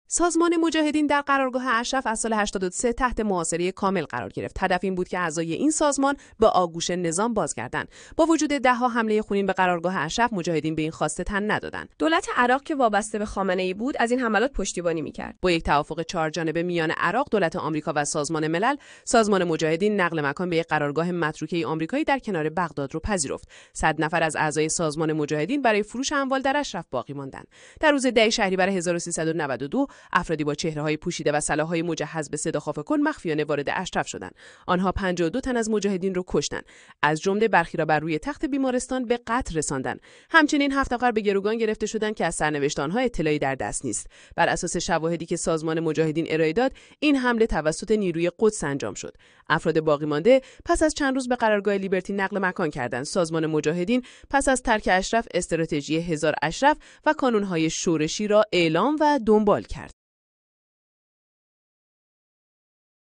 سازمان مجاهدین در قرارگاه اشرف از سال 83 تحت محاصره کامل قرار گرفت. هدف این بود که اعضای این سازمان به آغوش نظام بازگردند. با وجود ده‌ها حمله خونین به قرارگاه اشرف، مجاهدین به این خواسته تن ندادند. دولت عراق که وابسته به خامنه‌ای بود، از این حملات پشتیبانی می‌کرد. با یک توافق 4 جانبه میان عراق، دولت آمریکا و سازمان ملل، سازمان مجاهدین نقل مکان به یک قرارگاه متروکه آمریکایی در کنار بغداد را پذیرفت. 100 نفر از اعضای سازمان مجاهدین برای فروش اموال در اشرف باقی ماندند. در روز 10 شهریور 1392 افرادی با چهره‌های پوشیده و سلاح‌های مجهز به صداخافه کن مخفیانه وارد اشرف شدند. آنها 52 تن از مجاهدین را کشتند. از جمله برخی را بر روی تخت بیمارستان به قتل رساندند. همچنین 7 نفر به گروگان گرفته شدند که از سرنوشت آنها اطلاعی در دست نیست. بر اساس شواهدی که سازمان مجاهدین ارائه داد، این حمله توسط نیروی قدس انجام شد. افراد باقی مانده پس از چند روز به قرارگاه لیبرتی نقل مکان کردند. سازمان مجاهدین پس از ترک اشرف، استراتژی هزار اشرف و کانون‌های شورشی را اعلام و دنبال کرد.